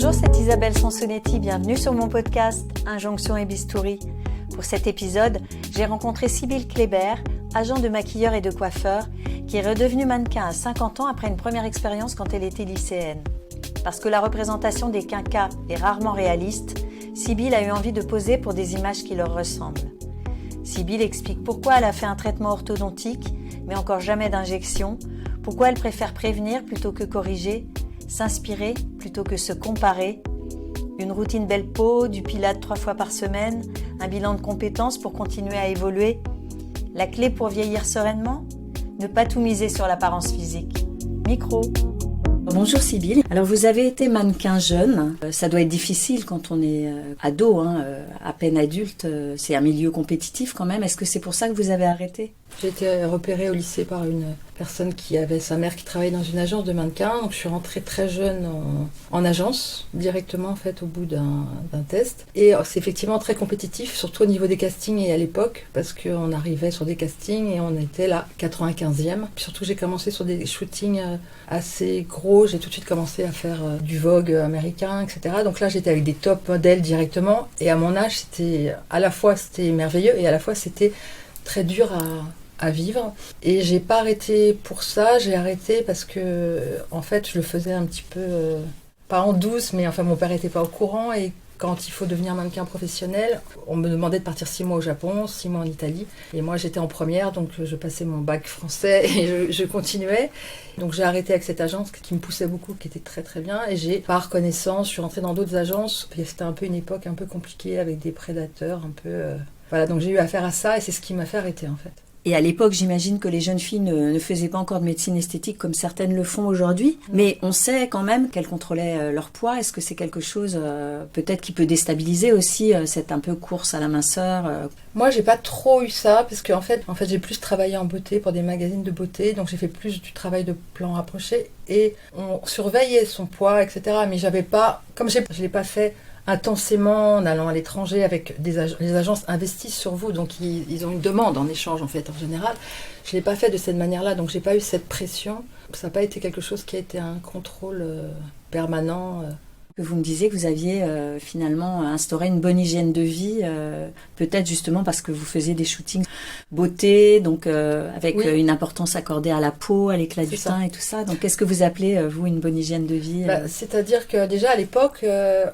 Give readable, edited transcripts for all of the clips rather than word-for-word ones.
Bonjour, c'est Isabelle Sansonetti, bienvenue sur mon podcast Injonction et Bistouri. Pour cet épisode, j'ai rencontré Sybille Kléber, agent de maquilleur et de coiffeur, qui est redevenue mannequin à 50 ans après une première expérience quand elle était lycéenne. Parce que la représentation des quinquas est rarement réaliste, Sybille a eu envie de poser pour des images qui leur ressemblent. Sybille explique pourquoi elle a fait un traitement orthodontique, mais encore jamais d'injection, pourquoi elle préfère prévenir plutôt que corriger, s'inspirer plutôt que se comparer, une routine belle peau, du pilate 3 fois par semaine, un bilan de compétences pour continuer à évoluer. La clé pour vieillir sereinement ? Ne pas tout miser sur l'apparence physique. Micro. Bonjour Sybille. Alors vous avez été mannequin jeune. Ça doit être difficile quand on est ado, à peine adulte. C'est un milieu compétitif quand même. Est-ce que c'est pour ça que vous avez arrêté ? J'ai été repérée au lycée par une personne qui avait sa mère qui travaillait dans une agence de mannequins. Donc je suis rentrée très jeune en agence, directement en fait au bout d'un test. Et c'est effectivement très compétitif, surtout au niveau des castings et à l'époque, parce qu'on arrivait sur des castings et on était là 95e. Puis surtout j'ai commencé sur des shootings assez gros. J'ai tout de suite commencé à faire du Vogue américain, etc. Donc là j'étais avec des top modèles directement. Et à mon âge, c'était merveilleux et à la fois c'était très dur à vivre. Et j'ai pas arrêté pour ça, j'ai arrêté parce que en fait je le faisais un petit peu pas en douce, mais enfin mon père était pas au courant et quand il faut devenir mannequin professionnel, on me demandait de partir 6 mois au Japon, 6 mois en Italie. Et moi j'étais en première, donc je passais mon bac français et je continuais. Donc j'ai arrêté avec cette agence qui me poussait beaucoup, qui était très très bien. Et par reconnaissance, je suis rentrée dans d'autres agences. Et c'était un peu une époque un peu compliquée avec des prédateurs un peu... Voilà, donc j'ai eu affaire à ça et c'est ce qui m'a fait arrêter en fait. Et à l'époque, j'imagine que les jeunes filles ne faisaient pas encore de médecine esthétique comme certaines le font aujourd'hui. Mais on sait quand même qu'elles contrôlaient leur poids. Est-ce que c'est quelque chose peut-être qui peut déstabiliser aussi cette un peu course à la minceur Moi, j'ai pas trop eu ça parce qu'en fait, j'ai plus travaillé en beauté pour des magazines de beauté. Donc j'ai fait plus du travail de plan rapproché et on surveillait son poids, etc. Mais j'avje l'ai pas fait intensément en allant à l'étranger avec les agences investissent sur vous, donc ils ont une demande en échange en fait en général. Je l'ai pas fait de cette manière-là, donc j'ai pas eu cette pression. Ça n'a pas été quelque chose qui a été un contrôle permanent. Vous me disiez que vous aviez finalement instauré une bonne hygiène de vie, peut-être justement parce que vous faisiez des shootings beauté, donc avec une importance accordée à la peau, à l'éclat du teint et tout ça. Donc qu'est-ce que vous appelez, vous, une bonne hygiène de vie C'est-à-dire que déjà à l'époque,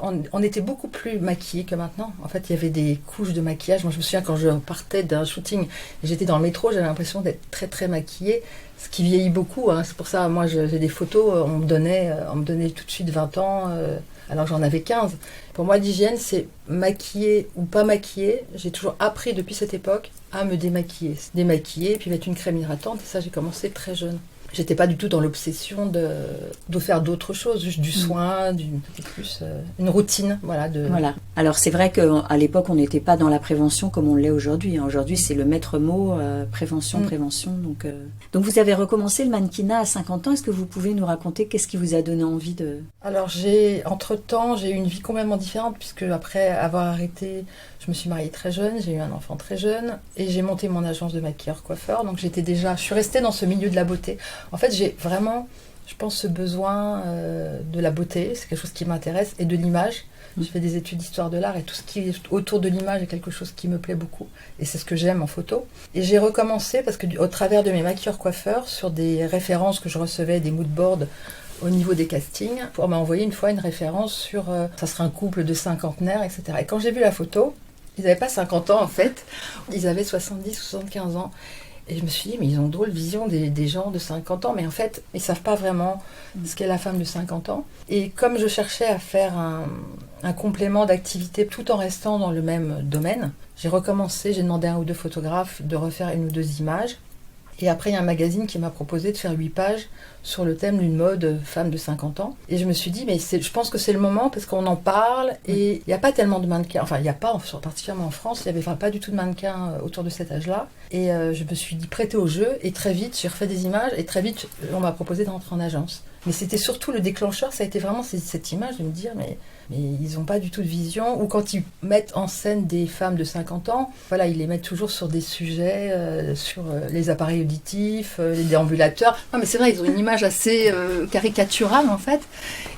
on était beaucoup plus maquillés que maintenant. En fait, il y avait des couches de maquillage. Moi, je me souviens quand je partais d'un shooting, j'étais dans le métro, j'avais l'impression d'être très très maquillée. Ce qui vieillit beaucoup, c'est pour ça, moi j'ai des photos, on me donnait tout de suite 20 ans, alors j'en avais 15. Pour moi l'hygiène c'est maquiller ou pas maquiller, j'ai toujours appris depuis cette époque à me démaquiller. Démaquiller, puis mettre une crème hydratante, et ça j'ai commencé très jeune. J'étais pas du tout dans l'obsession de faire d'autres choses, juste du soin, plus une routine, voilà. Voilà. Alors c'est vrai qu'à l'époque on n'était pas dans la prévention comme on l'est aujourd'hui. Aujourd'hui c'est le maître mot, prévention. Donc vous avez recommencé le mannequinat à 50 ans. Est-ce que vous pouvez nous raconter qu'est-ce qui vous a donné envie de... Alors entre-temps j'ai eu une vie complètement différente puisque après avoir arrêté, je me suis mariée très jeune, j'ai eu un enfant très jeune et j'ai monté mon agence de maquilleur-coiffeur. Donc je suis restée dans ce milieu de la beauté. En fait, j'ai vraiment, je pense, ce besoin de la beauté, c'est quelque chose qui m'intéresse, et de l'image. Je fais des études d'histoire de l'art et tout ce qui est autour de l'image est quelque chose qui me plaît beaucoup. Et c'est ce que j'aime en photo. Et j'ai recommencé parce qu'au travers de mes maquilleurs-coiffeurs, sur des références que je recevais, des moodboards au niveau des castings, on m'a envoyé une fois une référence sur, ça serait un couple de cinquantenaires, etc. Et quand j'ai vu la photo, ils n'avaient pas 50 ans en fait, ils avaient 70 ou 75 ans. Et je me suis dit, mais ils ont drôle vision des gens de 50 ans, mais en fait, ils ne savent pas vraiment ce qu'est la femme de 50 ans. Et comme je cherchais à faire un complément d'activité tout en restant dans le même domaine, j'ai demandé à un ou deux photographes de refaire 1 ou 2 images. Et après, il y a un magazine qui m'a proposé de faire 8 pages sur le thème d'une mode femme de 50 ans. Et je me suis dit, mais je pense que c'est le moment parce qu'on en parle et il n'y a pas tellement de mannequins. Enfin, il n'y a pas, particulièrement en France, il n'y avait pas du tout de mannequins autour de cet âge-là. Et je me suis dit prêtée au jeu. Et très vite, j'ai refait des images. Et très vite, on m'a proposé de rentrer en agence. Mais c'était surtout le déclencheur, ça a été vraiment cette image de me dire, mais ils n'ont pas du tout de vision. Ou quand ils mettent en scène des femmes de 50 ans, voilà, ils les mettent toujours sur des sujets, sur les appareils auditifs, les déambulateurs. Non, mais c'est vrai, ils ont une image assez caricaturale, en fait.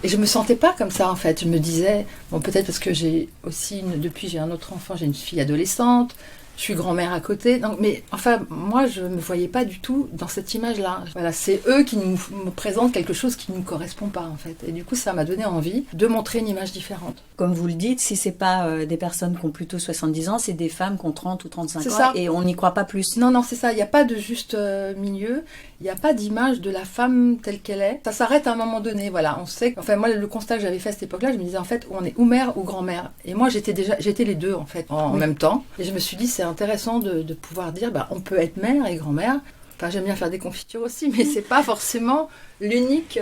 Et je me sentais pas comme ça, en fait. Je me disais, bon, peut-être parce que j'ai aussi, depuis j'ai un autre enfant, j'ai une fille adolescente. Je suis grand-mère à côté, donc, mais enfin, moi, je ne me voyais pas du tout dans cette image-là. Voilà, c'est eux qui me présentent quelque chose qui ne me correspond pas, en fait. Et du coup, ça m'a donné envie de montrer une image différente. Comme vous le dites, si c'est pas des personnes qui ont plutôt 70 ans, c'est des femmes qui ont 30 ou 35 c'est ans, ça. Et on n'y croit pas plus. Non, c'est ça. Il n'y a pas de juste milieu. Il n'y a pas d'image de la femme telle qu'elle est. Ça s'arrête à un moment donné, voilà. On sait. Enfin, moi, le constat que j'avais fait à cette époque-là, je me disais, en fait, on est ou mère ou grand-mère. Et moi, j'étais les deux, en fait, en même temps. Et je me suis dit, c'est intéressant de pouvoir dire, on peut être mère et grand-mère. Enfin, j'aime bien faire des confitures aussi, mais c'est pas forcément l'unique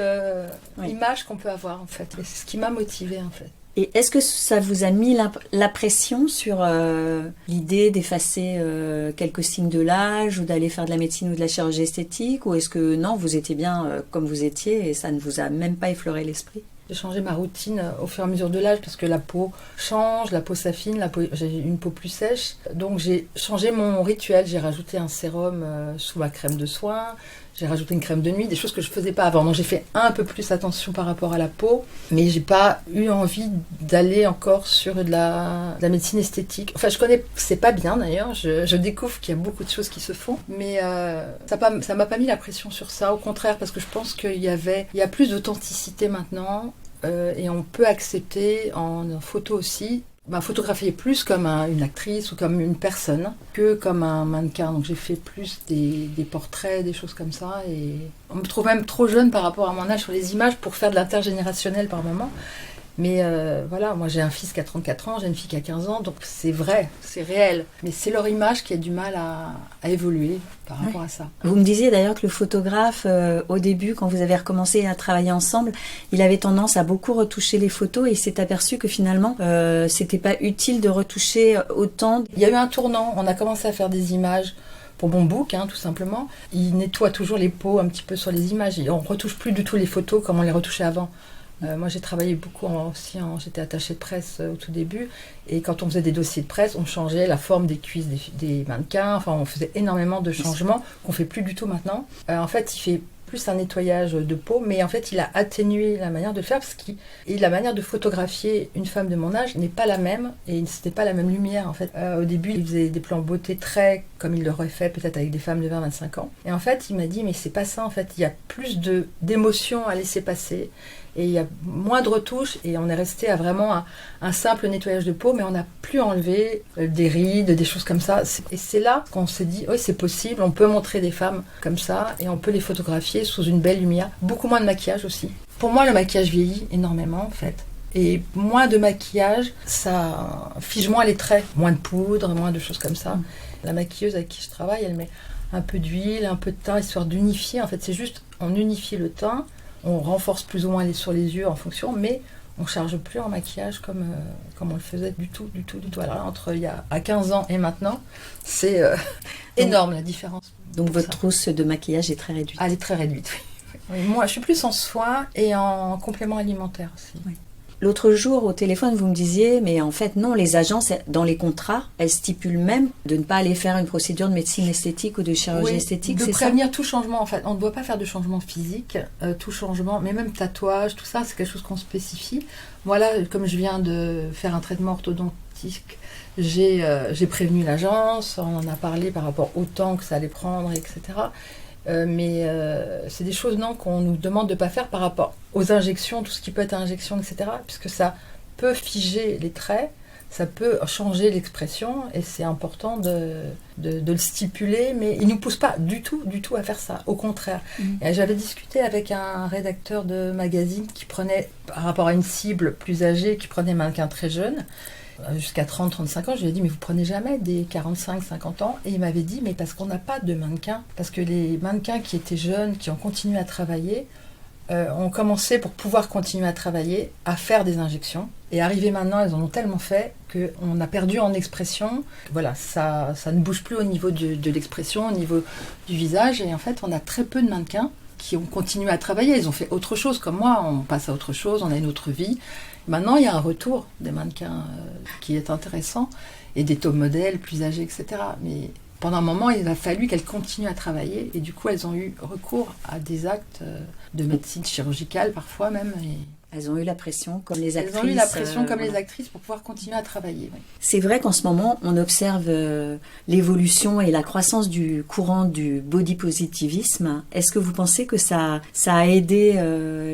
image qu'on peut avoir, en fait. Et c'est ce qui m'a motivée, en fait. Et est-ce que ça vous a mis la pression sur l'idée d'effacer quelques signes de l'âge ou d'aller faire de la médecine ou de la chirurgie esthétique, ou est-ce que non, vous étiez bien comme vous étiez et ça ne vous a même pas effleuré l'esprit? J'ai changé ma routine au fur et à mesure de l'âge parce que la peau change, la peau s'affine, j'ai une peau plus sèche. Donc j'ai changé mon rituel, j'ai rajouté un sérum sous ma crème de soin, j'ai rajouté une crème de nuit, des choses que je ne faisais pas avant. Donc j'ai fait un peu plus attention par rapport à la peau, mais j'ai pas eu envie d'aller encore sur de la médecine esthétique. Enfin, je connais, c'est pas bien d'ailleurs, je découvre qu'il y a beaucoup de choses qui se font, mais ça m'a pas mis la pression sur ça, au contraire, parce que je pense qu'il y a plus d'authenticité maintenant. Et on peut accepter en photo aussi, photographier plus comme une actrice ou comme une personne que comme un mannequin. Donc j'ai fait plus des portraits, des choses comme ça. Et on me trouve même trop jeune par rapport à mon âge sur les images pour faire de l'intergénérationnel par moment. Mais voilà, moi j'ai un fils qui a 34 ans, j'ai une fille qui a 15 ans, donc c'est vrai, c'est réel. Mais c'est leur image qui a du mal à évoluer par rapport à ça. Vous me disiez d'ailleurs que le photographe, au début, quand vous avez recommencé à travailler ensemble, il avait tendance à beaucoup retoucher les photos et il s'est aperçu que finalement, c'était pas utile de retoucher autant. Il y a eu un tournant, on a commencé à faire des images pour mon book, tout simplement. Il nettoie toujours les peaux un petit peu sur les images. Et on retouche plus du tout les photos comme on les retouchait avant. Moi, j'ai travaillé beaucoup j'étais attachée de presse au tout début. Et quand on faisait des dossiers de presse, on changeait la forme des cuisses des mannequins. Enfin, on faisait énormément de changements qu'on fait plus du tout maintenant. En fait, il fait plus un nettoyage de peau, mais en fait, il a atténué la manière de faire et la manière de photographier une femme de mon âge n'est pas la même et c'était pas la même lumière, en fait. Au début, il faisait des plans beauté très comme il l'aurait fait peut-être avec des femmes de 20-25 ans. Et en fait, il m'a dit, mais c'est pas ça, en fait. Il y a plus d'émotions à laisser passer. Et il y a moins de retouches et on est resté à vraiment un simple nettoyage de peau, mais on n'a plus enlevé des rides, des choses comme ça. Et c'est là qu'on s'est dit, oui, c'est possible, on peut montrer des femmes comme ça et on peut les photographier sous une belle lumière. Beaucoup moins de maquillage aussi. Pour moi, le maquillage vieillit énormément en fait. Et moins de maquillage, ça fige moins les traits. Moins de poudre, moins de choses comme ça. La maquilleuse avec qui je travaille, elle met un peu d'huile, un peu de teint, histoire d'unifier. En fait, c'est juste, on unifie le teint. On renforce plus ou moins sur les yeux en fonction, mais on ne charge plus en maquillage comme on le faisait du tout. Alors là, entre il y a 15 ans et maintenant, c'est énorme la différence. Donc votre trousse de maquillage est très réduite. Elle est très réduite, oui. Oui, moi, je suis plus en soins et en complément alimentaire aussi. Oui. L'autre jour, au téléphone, vous me disiez, mais en fait, non, les agences, dans les contrats, elles stipulent même de ne pas aller faire une procédure de médecine esthétique ou de chirurgie esthétique, c'est ça ? De prévenir tout changement, en fait. On ne doit pas faire de changement physique, tout changement, mais même tatouage, tout ça, c'est quelque chose qu'on spécifie. Voilà, comme je viens de faire un traitement orthodontique, j'ai prévenu l'agence, on en a parlé par rapport au temps que ça allait prendre, etc. Mais c'est des choses qu'on nous demande de ne pas faire par rapport aux injections, tout ce qui peut être injection, etc. Puisque ça peut figer les traits, ça peut changer l'expression et c'est important de le stipuler, mais il ne nous pousse pas du tout à faire ça, au contraire. Et j'avais discuté avec un rédacteur de magazine qui prenait, par rapport à une cible plus âgée, qui prenait mannequins très jeunes, jusqu'à 30-35 ans, je lui ai dit, mais vous prenez jamais des 45-50 ans? Et il m'avait dit, mais parce qu'on n'a pas de mannequins. Parce que les mannequins qui étaient jeunes, qui ont continué à travailler, ont commencé, pour pouvoir continuer à travailler, à faire des injections. Et arrivé maintenant, elles en ont tellement fait qu'on a perdu en expression. Voilà, ça ne bouge plus au niveau de l'expression, au niveau du visage. Et en fait, on a très peu de mannequins qui ont continué à travailler. Ils ont fait autre chose, comme moi. On passe à autre chose, on a une autre vie. Maintenant, il y a un retour des mannequins qui est intéressant. Et des top modèles plus âgés, etc. Mais pendant un moment, il a fallu qu'elles continuent à travailler. Et du coup, elles ont eu recours à des actes de médecine chirurgicale, parfois même. Et elles ont eu la pression, comme les actrices. Elles ont eu la pression, comme les actrices, pour pouvoir continuer à travailler. Oui. C'est vrai qu'en ce moment, on observe l'évolution et la croissance du courant du body positivisme. Est-ce que vous pensez que ça a aidé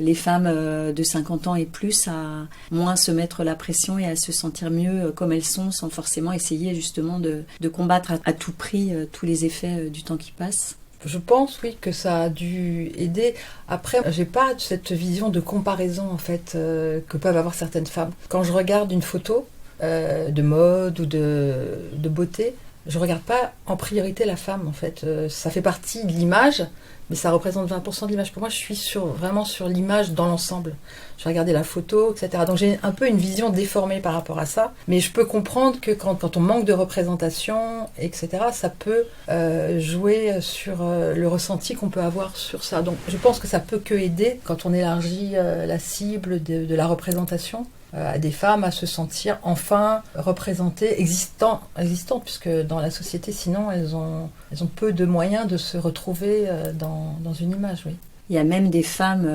les femmes de 50 ans et plus à moins se mettre la pression et à se sentir mieux comme elles sont, sans forcément essayer justement de combattre à tout prix tous les effets du temps qui passe ? Je pense, oui, que ça a dû aider. Après, j'ai pas cette vision de comparaison, en fait, que peuvent avoir certaines femmes. Quand je regarde une photo de mode ou de beauté, je regarde pas en priorité la femme, en fait. Ça fait partie de l'image, mais ça représente 20% de l'image. Pour moi, je suis vraiment sur l'image dans l'ensemble. Je vais regarder la photo, etc. Donc j'ai un peu une vision déformée par rapport à ça. Mais je peux comprendre que quand on manque de représentation, etc., ça peut jouer sur le ressenti qu'on peut avoir sur ça. Donc je pense que ça peut que aider quand on élargit la cible de la représentation à des femmes à se sentir enfin représentées, existantes, puisque dans la société, sinon, elles ont peu de moyens de se retrouver dans une image, oui. Il y a même des femmes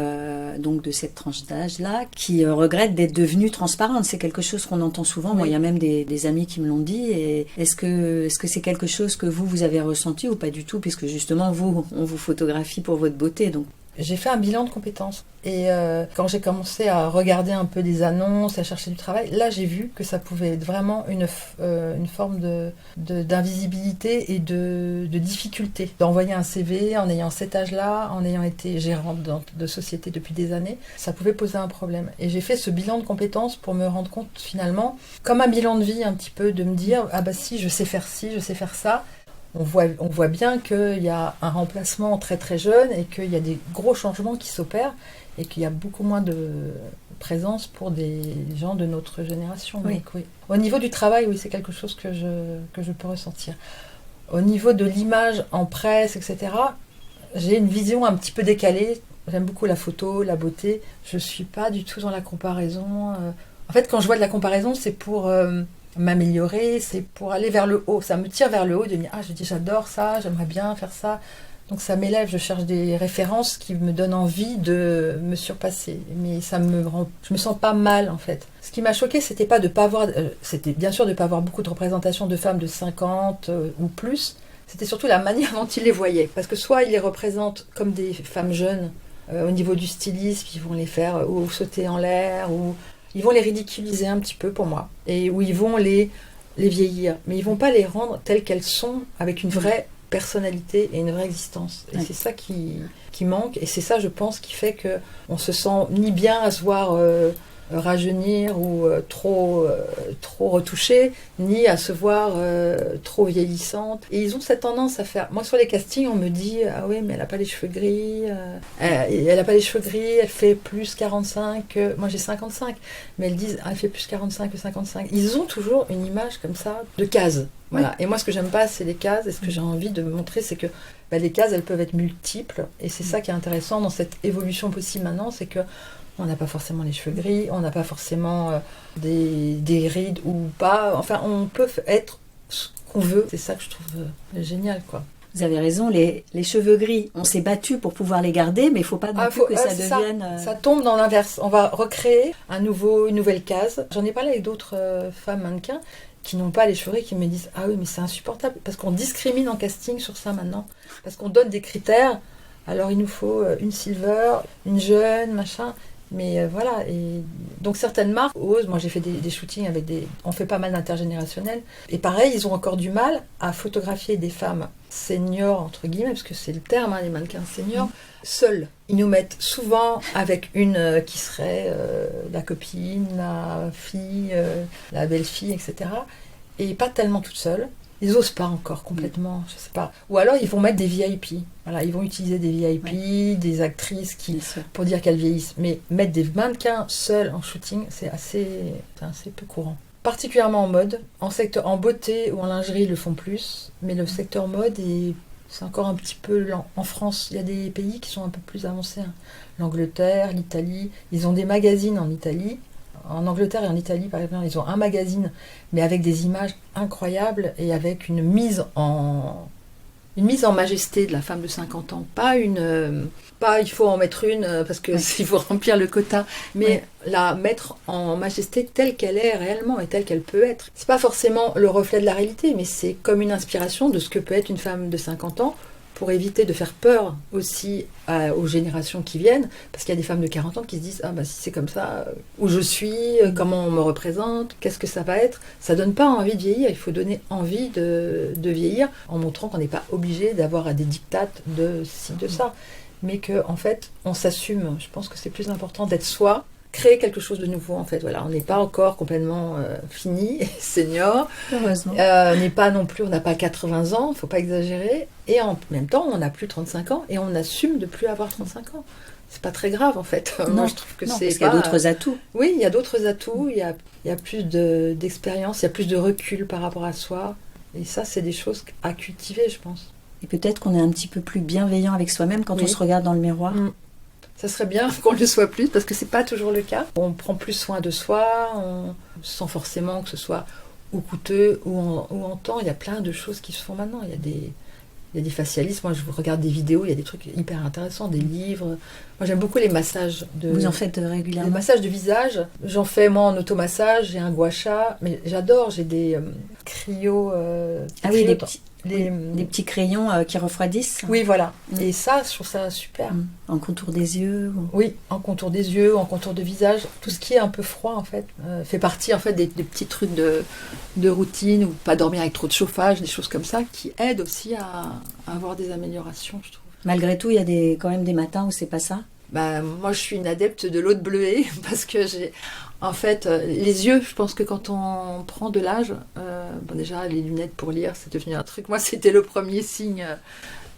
donc de cette tranche d'âge-là qui regrettent d'être devenues transparentes. C'est quelque chose qu'on entend souvent. Oui. Moi, il y a même des amis qui me l'ont dit. Et est-ce que c'est quelque chose que vous avez ressenti ou pas du tout, puisque justement, on vous photographie pour votre beauté, donc. J'ai fait un bilan de compétences et quand j'ai commencé à regarder un peu des annonces, à chercher du travail, là j'ai vu que ça pouvait être vraiment une forme d'invisibilité et de difficulté. D'envoyer un CV en ayant cet âge-là, en ayant été gérante de société depuis des années, ça pouvait poser un problème. Et j'ai fait ce bilan de compétences pour me rendre compte finalement, comme un bilan de vie un petit peu, de me dire « Ah bah si, je sais faire ci, je sais faire ça ». On voit bien qu'il y a un remplacement très très jeune et qu'il y a des gros changements qui s'opèrent et qu'il y a beaucoup moins de présence pour des gens de notre génération. Oui. Donc, oui. Au niveau du travail, oui, c'est quelque chose que je peux ressentir. Au niveau de l'image en presse, etc., j'ai une vision un petit peu décalée. J'aime beaucoup la photo, la beauté. Je ne suis pas du tout dans la comparaison. En fait, quand je vois de la comparaison, c'est pour m'améliorer, c'est pour aller vers le haut. Ça me tire vers le haut de me dire « Ah, je dis j'adore ça, j'aimerais bien faire ça ». Donc ça m'élève, je cherche des références qui me donnent envie de me surpasser. Mais je me sens pas mal en fait. Ce qui m'a choquée, c'était pas de pas avoir, c'était bien sûr de pas avoir beaucoup de représentation de femmes de 50 ou plus. C'était surtout la manière dont ils les voyaient. Parce que soit ils les représentent comme des femmes jeunes, au niveau du stylisme, ils vont les faire ou sauter en l'air, ou ils vont les ridiculiser un petit peu pour moi. Et où ils vont les vieillir. Mais ils vont pas les rendre telles qu'elles sont, avec une vraie personnalité et une vraie existence. Et c'est ça qui manque. Et c'est ça, je pense, qui fait qu'on se sent ni bien à se voir rajeunir ou trop retouchée, ni à se voir trop vieillissante. Et ils ont cette tendance à faire... Moi, sur les castings, on me dit « Ah oui, mais elle n'a pas les cheveux gris. Elle n'a pas les cheveux gris, elle fait plus 45. Moi, j'ai 55. Mais elles disent « Ah, elle fait plus 45 que 55. » Ils ont toujours une image comme ça, de case. Voilà. Oui. Et moi, ce que j'aime pas, c'est les cases. Et ce que j'ai envie de montrer, c'est que les cases, elles peuvent être multiples. Et c'est ça qui est intéressant dans cette évolution possible maintenant, c'est que on n'a pas forcément les cheveux gris, on n'a pas forcément des rides ou pas. Enfin, on peut être ce qu'on veut. C'est ça que je trouve génial, quoi. Vous avez raison, les cheveux gris, on s'est battu pour pouvoir les garder, mais il ne faut pas non plus que ça devienne... Ça tombe dans l'inverse. On va recréer une nouvelle case. J'en ai parlé avec d'autres femmes mannequins qui n'ont pas les cheveux gris, qui me disent « Ah oui, mais c'est insupportable. » Parce qu'on discrimine en casting sur ça maintenant. Parce qu'on donne des critères. Alors, il nous faut une silver, une jeune, machin... Mais voilà, et donc certaines marques osent. Moi j'ai fait des shootings avec on fait pas mal d'intergénérationnels. Et pareil, ils ont encore du mal à photographier des femmes seniors, entre guillemets, parce que c'est le terme, les mannequins seniors, seuls. Ils nous mettent souvent avec une qui serait la copine, la fille, la belle-fille, etc. Et pas tellement toute seule. Ils osent pas encore complètement, je sais pas. Ou alors ils vont mettre des VIP. Voilà, ils vont utiliser des VIP, des actrices pour dire qu'elles vieillissent. Mais mettre des mannequins seuls en shooting, c'est assez peu courant. Particulièrement en mode, en beauté ou en lingerie, ils le font plus. Mais le secteur mode, c'est encore un petit peu lent. En France, il y a des pays qui sont un peu plus avancés. L'Angleterre, l'Italie, ils ont des magazines en Italie. En Angleterre et en Italie, par exemple, ils ont un magazine, mais avec des images incroyables et avec une mise en majesté de la femme de 50 ans. Pas il faut en mettre une parce que il faut remplir le quota, mais la mettre en majesté telle qu'elle est réellement et telle qu'elle peut être. C'est pas forcément le reflet de la réalité, mais c'est comme une inspiration de ce que peut être une femme de 50 ans, pour éviter de faire peur aussi aux générations qui viennent, parce qu'il y a des femmes de 40 ans qui se disent « Ah bah si c'est comme ça, où je suis, comment on me représente, qu'est-ce que ça va être ?» Ça donne pas envie de vieillir, il faut donner envie de vieillir, en montrant qu'on n'est pas obligé d'avoir des dictates de ci, de ça, mais qu'en fait, on s'assume. Je pense que c'est plus important d'être soi, créer quelque chose de nouveau en fait. Voilà, on n'est pas encore complètement fini, senior. Heureusement. On n'a pas 80 ans, il ne faut pas exagérer. Et en même temps, on n'a plus 35 ans et on assume de plus avoir 35 ans. C'est pas très grave en fait. Non, moi je trouve que c'est parce qu'il y a d'autres atouts. Oui, il y a d'autres atouts, il y a plus d'expérience, il y a plus de recul par rapport à soi. Et ça, c'est des choses à cultiver, je pense. Et peut-être qu'on est un petit peu plus bienveillant avec soi-même quand on se regarde dans le miroir. Ça serait bien qu'on le soit plus, parce que c'est pas toujours le cas. On prend plus soin de soi, sans forcément que ce soit ou coûteux ou en temps. Il y a plein de choses qui se font maintenant. Il y a des facialistes. Moi, je regarde des vidéos, il y a des trucs hyper intéressants, des livres. Moi, j'aime beaucoup les massages. Vous en faites régulièrement? Les massages de visage. J'en fais, moi, en automassage. J'ai un gua sha. Mais j'adore. J'ai des cryo... des petits crayons qui refroidissent. Oui, voilà. Et ça, je trouve ça super. En contour des yeux. Oui, en contour des yeux, en contour de visage. Tout ce qui est un peu froid, en fait, fait partie en fait des petits trucs de routine, ou pas dormir avec trop de chauffage, des choses comme ça, qui aident aussi à avoir des améliorations, je trouve. Malgré tout, il y a quand même des matins où c'est pas ça. Moi, je suis une adepte de l'eau de bleuet parce que en fait, les yeux, je pense que quand on prend de l'âge, déjà les lunettes pour lire, c'est devenu un truc. Moi, c'était le premier signe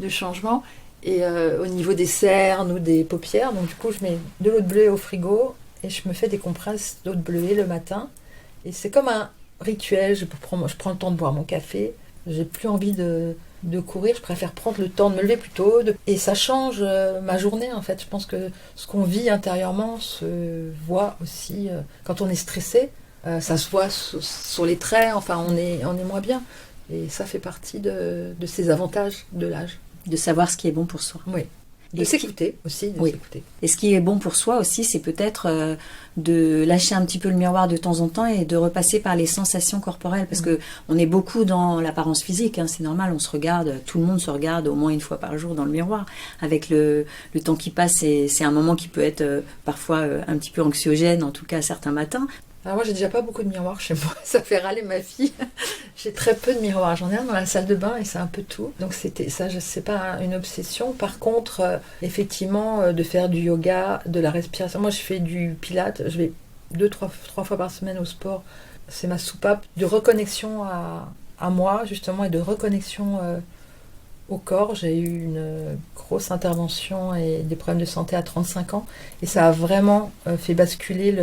de changement. Et au niveau des cernes ou des paupières, donc du coup, je mets de l'eau de bleuet au frigo et je me fais des compresses d'eau de bleuet le matin. Et c'est comme un rituel. Je prends le temps de boire mon café. J'ai plus envie de courir, je préfère prendre le temps de me lever plus tôt. Et ça change ma journée, en fait. Je pense que ce qu'on vit intérieurement se voit aussi. Quand on est stressé, ça se voit sur les traits. Enfin, on est moins bien. Et ça fait partie de ces avantages de l'âge. De savoir ce qui est bon pour soi. Oui. De s'écouter aussi. S'écouter. Et ce qui est bon pour soi aussi, c'est peut-être de lâcher un petit peu le miroir de temps en temps et de repasser par les sensations corporelles. Parce que on est beaucoup dans l'apparence physique, c'est normal, on se regarde, tout le monde se regarde au moins une fois par jour dans le miroir. Avec le temps qui passe, c'est un moment qui peut être parfois un petit peu anxiogène, en tout cas certains matins. Alors moi, j'ai déjà pas beaucoup de miroirs chez moi. Ça fait râler ma fille. J'ai très peu de miroirs. J'en ai un dans la salle de bain et c'est un peu tout. Donc c'est pas une obsession. Par contre, effectivement, de faire du yoga, de la respiration. Moi, je fais du pilates. Je vais 2-3 fois par semaine au sport. C'est ma soupape de reconnexion à moi, justement, et de reconnexion au corps. J'ai eu une grosse intervention et des problèmes de santé à 35 ans. Et ça a vraiment fait basculer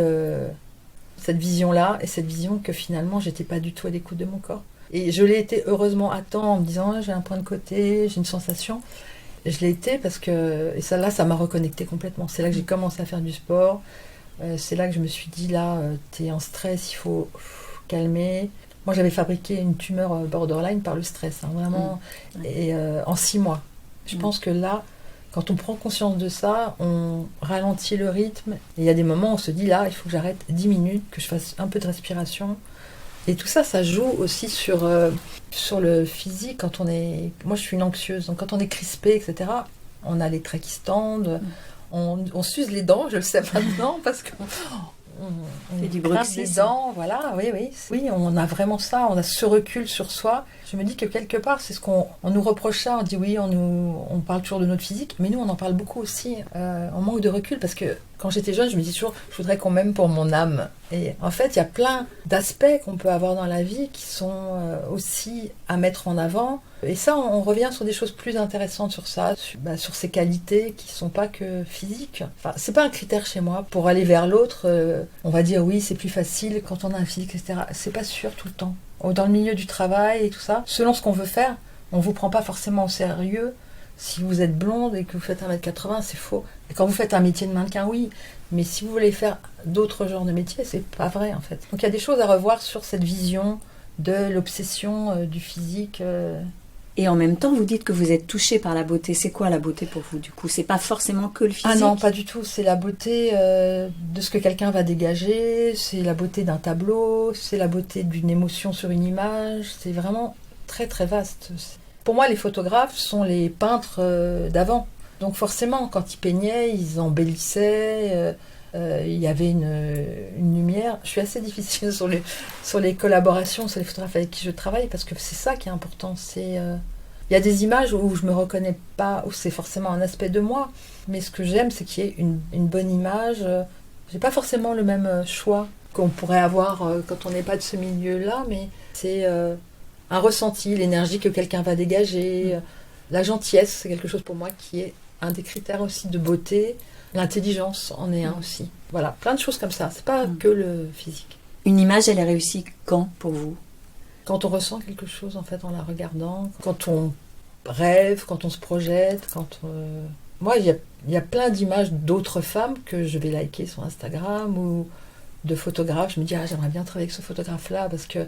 cette vision-là, et cette vision que finalement, j'étais pas du tout à l'écoute de mon corps. Et je l'ai été heureusement à temps en me disant j'ai un point de côté, j'ai une sensation. Et je l'ai été parce que, et ça m'a reconnecté complètement. C'est là que j'ai commencé à faire du sport. C'est là que je me suis dit là, t'es en stress, il faut calmer. Moi, j'avais fabriqué une tumeur borderline par le stress, vraiment, et en 6 mois. Je pense que là, quand on prend conscience de ça, on ralentit le rythme. Et il y a des moments où on se dit, là, il faut que j'arrête 10 minutes, que je fasse un peu de respiration. Et tout ça, ça joue aussi sur le physique. Moi, je suis une anxieuse, donc quand on est crispé, etc., on a les traits qui se tendent, on s'use les dents, je le sais maintenant, parce qu'on C'est du grince bruxisme. des dents, voilà, oui. Oui, on a vraiment ça, on a ce recul sur soi. Je me dis que quelque part, c'est ce qu'on nous reproche ça, on dit oui, on parle toujours de notre physique, mais nous, on en parle beaucoup aussi. On manque de recul parce que quand j'étais jeune, je me dis toujours, je voudrais qu'on m'aime pour mon âme. Et en fait, il y a plein d'aspects qu'on peut avoir dans la vie qui sont aussi à mettre en avant. Et ça, on revient sur des choses plus intéressantes sur ça, sur ces qualités qui ne sont pas que physiques. Enfin, c'est pas un critère chez moi. Pour aller vers l'autre, on va dire oui, c'est plus facile quand on a un physique, etc. C'est pas sûr tout le temps. Dans le milieu du travail et tout ça, selon ce qu'on veut faire, on ne vous prend pas forcément au sérieux. Si vous êtes blonde et que vous faites 1m80, c'est faux. Et quand vous faites un métier de mannequin, oui. Mais si vous voulez faire d'autres genres de métiers, c'est pas vrai en fait. Donc il y a des choses à revoir sur cette vision de l'obsession du physique. Et en même temps, vous dites que vous êtes touchée par la beauté. C'est quoi la beauté pour vous, du coup? C'est pas forcément que le physique? Ah non, pas du tout. C'est la beauté de ce que quelqu'un va dégager, c'est la beauté d'un tableau, c'est la beauté d'une émotion sur une image. C'est vraiment très très vaste. Pour moi, les photographes sont les peintres d'avant. Donc forcément, quand ils peignaient, ils embellissaient, il y avait une lumière. Je suis assez difficile sur les collaborations, sur les photographes avec qui je travaille, parce que c'est ça qui est important. Il y a des images où je ne me reconnais pas, où c'est forcément un aspect de moi, mais ce que j'aime, c'est qu'il y ait une bonne image. Je n'ai pas forcément le même choix qu'on pourrait avoir quand on n'est pas de ce milieu-là, mais c'est un ressenti, l'énergie que quelqu'un va dégager, la gentillesse, c'est quelque chose pour moi qui est un des critères aussi de beauté. L'intelligence en est un aussi. Voilà, plein de choses comme ça. C'est pas que le physique. Une image, elle est réussie quand pour vous? Quand on ressent quelque chose en fait en la regardant, quand on rêve, quand on se projette, Moi, il y a plein d'images d'autres femmes que je vais liker sur Instagram ou de photographes. Je me dis, j'aimerais bien travailler avec ce photographe-là parce que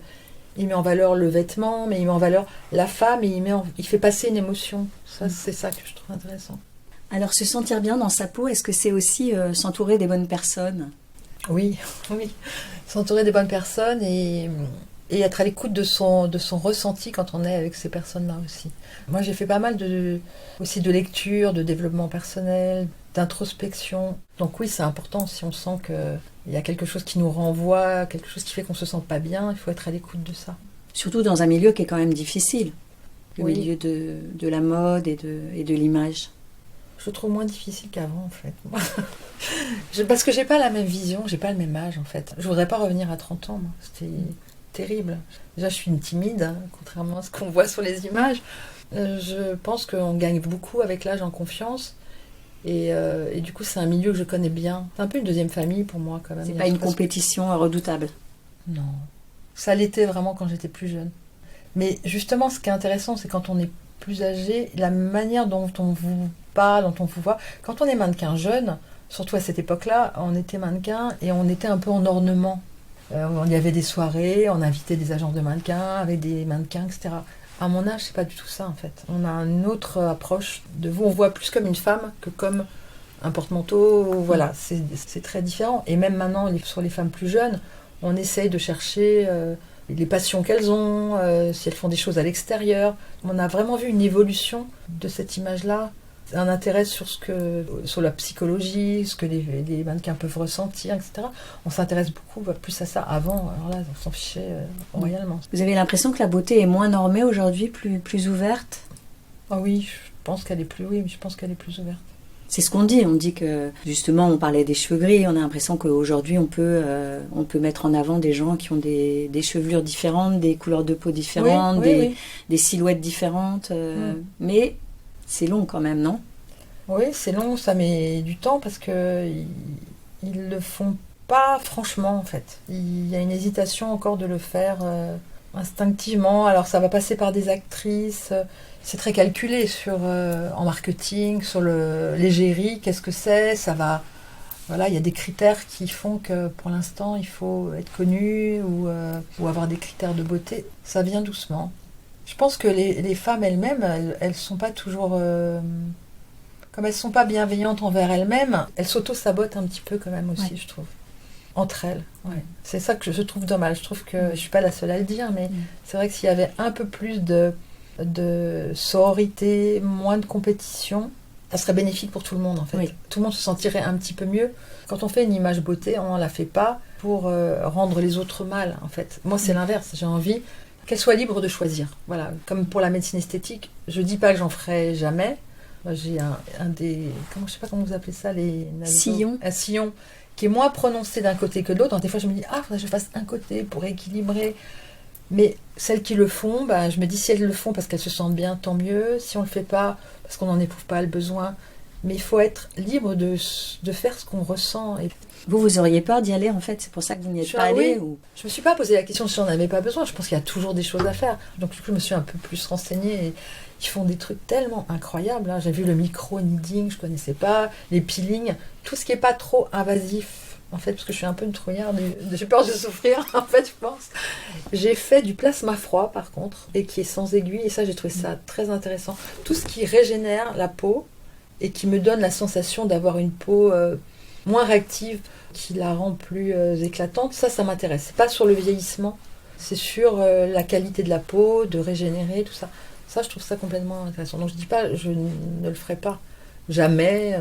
il met en valeur le vêtement, mais il met en valeur la femme et il fait passer une émotion. Ça, c'est ça que je trouve intéressant. Alors, se sentir bien dans sa peau, est-ce que c'est aussi s'entourer des bonnes personnes? Oui. S'entourer des bonnes personnes et être à l'écoute de son ressenti quand on est avec ces personnes-là aussi. Moi, j'ai fait pas mal aussi de lecture, de développement personnel, d'introspection. Donc oui, c'est important si on sent qu'il y a quelque chose qui nous renvoie, quelque chose qui fait qu'on se sent pas bien, il faut être à l'écoute de ça. Surtout dans un milieu qui est quand même difficile, le Oui. milieu de la mode et de l'image. Je le trouve moins difficile qu'avant, en fait. Parce que j'ai pas la même vision, j'ai pas le même âge, en fait. Je voudrais pas revenir à 30 ans, moi. C'était terrible. Déjà, je suis une timide, hein, contrairement à ce qu'on voit sur les images. Je pense qu'on gagne beaucoup avec l'âge en confiance. Et du coup, c'est un milieu que je connais bien. C'est un peu une deuxième famille pour moi, quand même. C'est pas une compétition redoutable? Non. Ça l'était vraiment quand j'étais plus jeune. Mais justement, ce qui est intéressant, c'est quand on est plus âgé, la manière dont on vous parle, dont on vous voit. Quand on est mannequin jeune, surtout à cette époque-là, on était mannequin et on était un peu en ornement. Il y avait des soirées, on invitait des agences de mannequins avec des mannequins, etc. À mon âge, c'est pas du tout ça en fait. On a une autre approche de vous. On voit plus comme une femme que comme un porte-manteau. Voilà, c'est très différent. Et même maintenant, sur les femmes plus jeunes, on essaye de chercher les passions qu'elles ont, si elles font des choses à l'extérieur. On a vraiment vu une évolution de cette image-là. Un intérêt sur la psychologie, ce que les mannequins peuvent ressentir, etc. On s'intéresse beaucoup plus à ça. Avant, alors là, on s'en fichait royalement. Vous avez l'impression que la beauté est moins normée aujourd'hui, plus ouverte? Ah oui, je pense qu'elle est plus ouverte. C'est ce qu'on dit. On dit que, justement, on parlait des cheveux gris. On a l'impression qu'aujourd'hui, on peut mettre en avant des gens qui ont des chevelures différentes, des couleurs de peau différentes, des silhouettes différentes. Mais c'est long quand même, non? Oui, c'est long. Ça met du temps parce qu'ils le font pas franchement, en fait. Il y a une hésitation encore de le faire instinctivement. Alors, ça va passer par des actrices. C'est très calculé en marketing, sur l'égérie, qu'est-ce que c'est, ça va... Voilà, il y a des critères qui font que pour l'instant, il faut être connu ou avoir des critères de beauté. Ça vient doucement. Je pense que les femmes elles-mêmes, elles sont pas toujours... comme elles sont pas bienveillantes envers elles-mêmes, elles s'auto-sabotent un petit peu quand même aussi, je trouve. Entre elles. Ouais. C'est ça que je trouve dommage. Je trouve que je suis pas la seule à le dire, mais c'est vrai que s'il y avait un peu plus de sororité, moins de compétition, ça serait bénéfique pour tout le monde en fait. Oui. Tout le monde se sentirait un petit peu mieux. Quand on fait une image beauté, on ne la fait pas pour rendre les autres mal en fait. Moi c'est l'inverse, j'ai envie qu'elle soit libre de choisir. Voilà, comme pour la médecine esthétique, je dis pas que j'en ferai jamais. Moi, j'ai un des, je sais pas comment vous appelez ça, les sillons. Un sillon qui est moins prononcé d'un côté que de l'autre. Donc, des fois je me dis faudrait que je fasse un côté pour équilibrer. Mais celles qui le font, je me dis si elles le font parce qu'elles se sentent bien, tant mieux. Si on le fait pas parce qu'on n'en éprouve pas le besoin. Mais il faut être libre de faire ce qu'on ressent. Et Vous auriez peur d'y aller en fait, c'est pour ça que vous n'y êtes pas allé ou... Je me suis pas posé la question si j'en avais pas besoin. Je pense qu'il y a toujours des choses à faire. Donc du coup, je me suis un peu plus renseignée. Et ils font des trucs tellement incroyables. J'ai vu le micro-needing, je connaissais pas, les peelings, tout ce qui est pas trop invasif. En fait, parce que je suis un peu une trouillarde, j'ai peur de souffrir, en fait, je pense. J'ai fait du plasma froid, par contre, et qui est sans aiguille, et ça, j'ai trouvé ça très intéressant. Tout ce qui régénère la peau, et qui me donne la sensation d'avoir une peau moins réactive, qui la rend plus éclatante, ça m'intéresse. C'est pas sur le vieillissement, c'est sur la qualité de la peau, de régénérer, tout ça. Ça, je trouve ça complètement intéressant. Donc, je dis pas, je ne le ferai pas, jamais,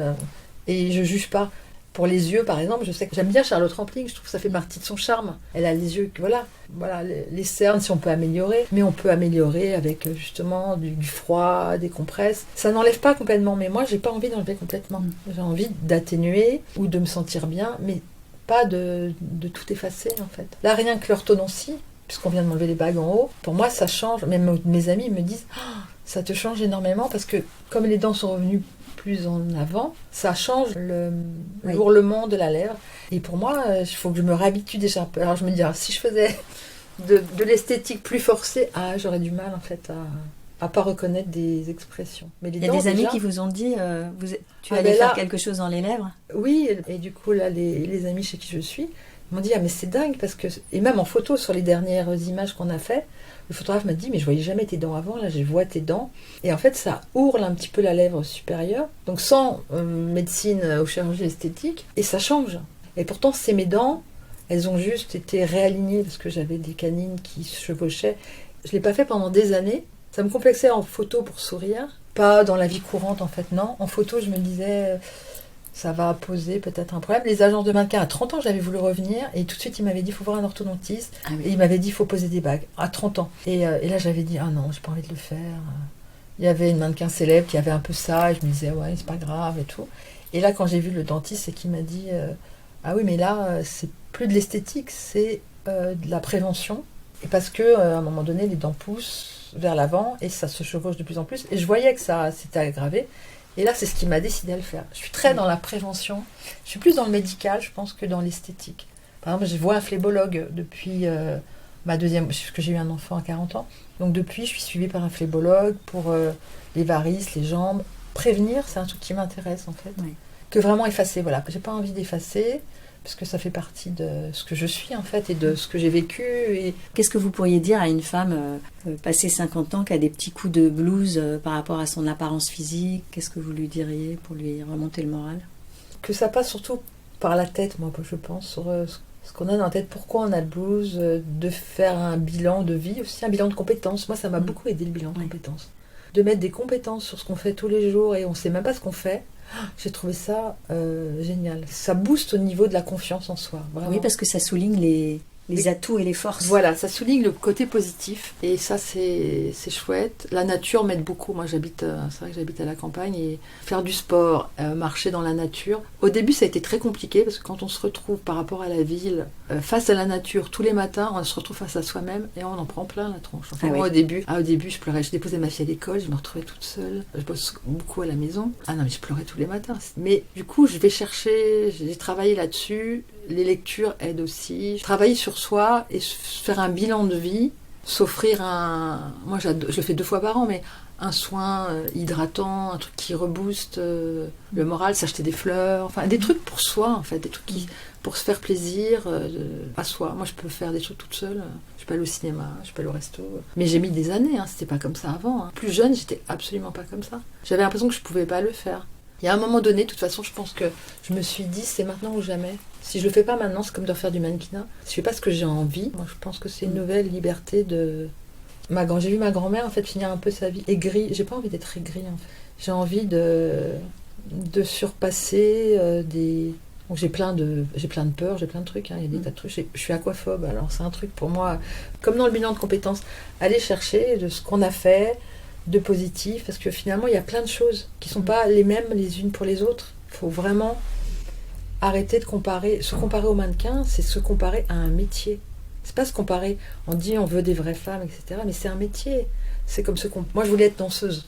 et je juge pas. Pour les yeux, par exemple, je sais que j'aime bien Charlotte Rampling, je trouve que ça fait partie de son charme. Elle a les yeux, voilà les cernes, si on peut améliorer, mais on peut améliorer avec justement du froid, des compresses. Ça n'enlève pas complètement, mais moi, j'ai pas envie d'enlever complètement. J'ai envie d'atténuer ou de me sentir bien, mais pas de tout effacer, en fait. Là, rien que l'orthodontie, puisqu'on vient de m'enlever les bagues en haut, pour moi, ça change. Même mes amis me disent ça te change énormément, parce que comme les dents sont revenues plus en avant, ça change l'ourlement de la lèvre. Et pour moi, il faut que je me réhabitue déjà un peu. Alors je me dis, si je faisais de l'esthétique plus forcée, j'aurais du mal en fait à pas reconnaître des expressions. Mais il y a des amis qui vous ont dit, tu allais faire quelque chose dans les lèvres? Oui, et du coup là, les amis chez qui je suis m'ont dit, mais c'est dingue, parce que, et même en photo sur les dernières images qu'on a fait, le photographe m'a dit, mais je voyais jamais tes dents avant, là je vois tes dents. Et en fait, ça ourle un petit peu la lèvre supérieure, donc sans médecine ou chirurgie esthétique, et ça change. Et pourtant, c'est mes dents, elles ont juste été réalignées, parce que j'avais des canines qui se chevauchaient. Je ne l'ai pas fait pendant des années. Ça me complexait en photo pour sourire, pas dans la vie courante en fait, non. En photo, je me disais... ça va poser peut-être un problème. Les agences de mannequins, à 30 ans, j'avais voulu revenir, et tout de suite, il m'avait dit, il faut voir un orthodontiste, et il m'avait dit, il faut poser des bagues, à 30 ans. Et là, j'avais dit, non, j'ai pas envie de le faire. Il y avait une mannequin célèbre qui avait un peu ça, et je me disais, ouais, c'est pas grave, et tout. Et là, quand j'ai vu le dentiste, c'est qu'il m'a dit, oui, mais là, c'est plus de l'esthétique, c'est de la prévention. Et parce que, à un moment donné, les dents poussent vers l'avant, et ça se chevauche de plus en plus. Et je voyais que ça s'était aggravé. Et là, c'est ce qui m'a décidé à le faire. Je suis très dans la prévention. Je suis plus dans le médical, je pense, que dans l'esthétique. Par exemple, je vois un phlébologue depuis ma deuxième... parce que j'ai eu un enfant à 40 ans. Donc depuis, je suis suivie par un phlébologue pour les varices, les jambes. Prévenir, c'est un truc qui m'intéresse, en fait. Oui. Que vraiment effacer, voilà. J'ai pas envie d'effacer, parce que ça fait partie de ce que je suis, en fait, et de ce que j'ai vécu. Et... Qu'est-ce que vous pourriez dire à une femme passée 50 ans qui a des petits coups de blues par rapport à son apparence physique? Qu'est-ce que vous lui diriez pour lui remonter le moral? Que ça passe surtout par la tête, moi, je pense, sur ce qu'on a dans la tête, pourquoi on a le blues, de faire un bilan de vie, aussi un bilan de compétences. Moi, ça m'a beaucoup aidé, le bilan de compétences. De mettre des compétences sur ce qu'on fait tous les jours, et on ne sait même pas ce qu'on fait. J'ai trouvé ça génial. Ça booste au niveau de la confiance en soi. Vraiment. Oui, parce que ça souligne les atouts et les forces. Voilà, ça souligne le côté positif. Et ça, c'est chouette. La nature m'aide beaucoup. Moi, c'est vrai que j'habite à la campagne. Et faire du sport, marcher dans la nature. Au début, ça a été très compliqué, parce que quand on se retrouve par rapport à la ville, face à la nature, tous les matins, on se retrouve face à soi-même et on en prend plein la tronche. Enfin, moi, au début, je pleurais. Je déposais ma fille à l'école, je me retrouvais toute seule. Je bosse beaucoup à la maison. Non, mais je pleurais tous les matins. Mais du coup, je vais chercher, j'ai travaillé là-dessus. Les lectures aident aussi. Travailler sur soi et faire un bilan de vie, s'offrir moi, je le fais 2 fois par an, mais un soin hydratant, un truc qui rebooste le moral, s'acheter des fleurs, enfin des trucs pour soi, en fait, des trucs pour se faire plaisir à soi. Moi, je peux faire des trucs toute seule. Je peux aller au cinéma, je peux aller au resto. Mais j'ai mis des années, c'était pas comme ça avant. Plus jeune, j'étais absolument pas comme ça. J'avais l'impression que je pouvais pas le faire. Il y a un moment donné, de toute façon, je pense que je me suis dit, c'est maintenant ou jamais. Si je le fais pas maintenant, c'est comme de faire du mannequinat. Si je fais pas ce que j'ai envie, moi je pense que c'est une nouvelle liberté de... J'ai vu ma grand-mère en fait finir un peu sa vie aigrie. J'ai pas envie d'être aigrie en fait. J'ai envie de surpasser des... Donc j'ai plein de peurs, j'ai plein de trucs, hein. Il y a des tas de trucs. Je suis aquaphobe, alors c'est un truc pour moi, comme dans le bilan de compétences, aller chercher de ce qu'on a fait de positif, parce que finalement il y a plein de choses qui ne sont pas les mêmes les unes pour les autres. Il faut vraiment arrêter de comparer. Se comparer au mannequin, c'est se comparer à un métier. C'est pas se comparer, on dit on veut des vraies femmes, etc. Mais c'est un métier. C'est comme moi je voulais être danseuse.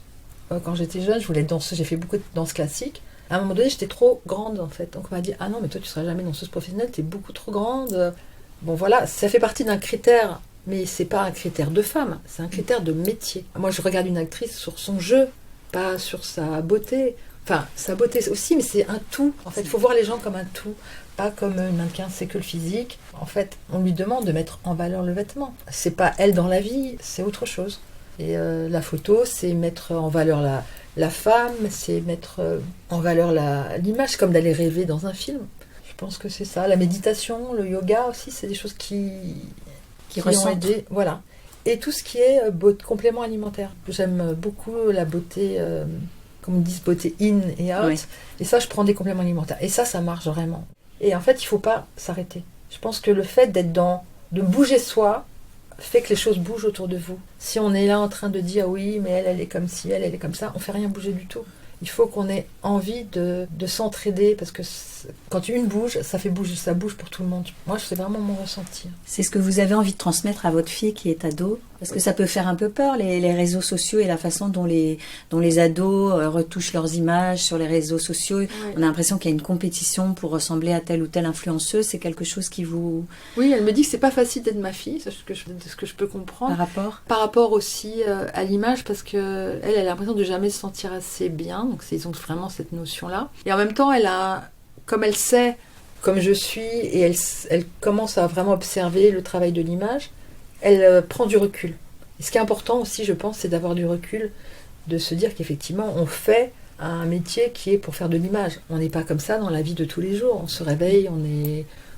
Quand j'étais jeune, je voulais être danseuse, j'ai fait beaucoup de danse classique. À un moment donné, j'étais trop grande, en fait. Donc, on m'a dit, ah non, mais toi, tu seras jamais danseuse professionnelle, t'es beaucoup trop grande. Bon, voilà, ça fait partie d'un critère, mais c'est pas un critère de femme, c'est un critère de métier. Moi, je regarde une actrice sur son jeu, pas sur sa beauté. Enfin, sa beauté aussi, mais c'est un tout. En fait, il faut voir les gens comme un tout, pas comme une mannequin, c'est que le physique. En fait, on lui demande de mettre en valeur le vêtement. C'est pas elle dans la vie, c'est autre chose. Et la photo, c'est mettre en valeur la femme, c'est mettre en valeur l'image, comme d'aller rêver dans un film. Je pense que c'est ça. La méditation, le yoga aussi, c'est des choses qui ont aidé. Voilà. Et tout ce qui est complément alimentaire. J'aime beaucoup la beauté, comme ils disent, beauté in et out. Oui. Et ça, je prends des compléments alimentaires. Et ça marche vraiment. Et en fait, il ne faut pas s'arrêter. Je pense que le fait de bouger soi, fait que les choses bougent autour de vous. Si on est là en train de dire oui, mais elle est comme ci, elle est comme ça, on fait rien bouger du tout. Il faut qu'on ait envie de s'entraider, parce que quand une bouge, ça bouge pour tout le monde. Moi, c'est vraiment mon ressenti. C'est ce que vous avez envie de transmettre à votre fille qui est ado? Parce que ça peut faire un peu peur, les réseaux sociaux et la façon dont les ados retouchent leurs images sur les réseaux sociaux. Oui. On a l'impression qu'il y a une compétition pour ressembler à telle ou telle influenceuse. C'est quelque chose qui vous... Oui, elle me dit que c'est pas facile d'être ma fille, c'est ce que je peux comprendre. Par rapport aussi à l'image, parce que elle a l'impression de jamais se sentir assez bien. Donc ils ont vraiment cette notion-là. Et en même temps, comme elle sait, comme je suis, et elle commence à vraiment observer le travail de l'image, elle prend du recul. Et ce qui est important aussi, je pense, c'est d'avoir du recul, de se dire qu'effectivement, on fait un métier qui est pour faire de l'image. On n'est pas comme ça dans la vie de tous les jours. On se réveille,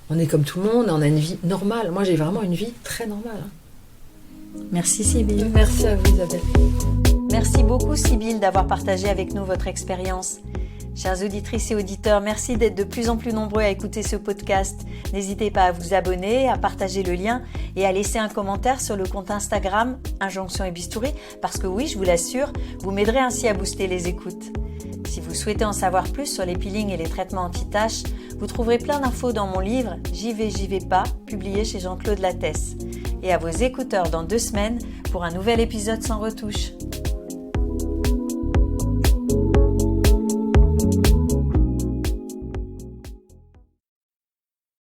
on est comme tout le monde, on a une vie normale. Moi, j'ai vraiment une vie très normale. Merci Sybille. Merci à vous Isabelle. Merci beaucoup Sybille d'avoir partagé avec nous votre expérience. Chères auditrices et auditeurs, merci d'être de plus en plus nombreux à écouter ce podcast. N'hésitez pas à vous abonner, à partager le lien et à laisser un commentaire sur le compte Instagram Injonction et Bistouri, parce que oui, je vous l'assure, vous m'aiderez ainsi à booster les écoutes. Si vous souhaitez en savoir plus sur les peelings et les traitements anti-taches, vous trouverez plein d'infos dans mon livre J'y vais pas, publié chez Jean-Claude Lattès. Et à vos écouteurs dans 2 semaines pour un nouvel épisode sans retouche.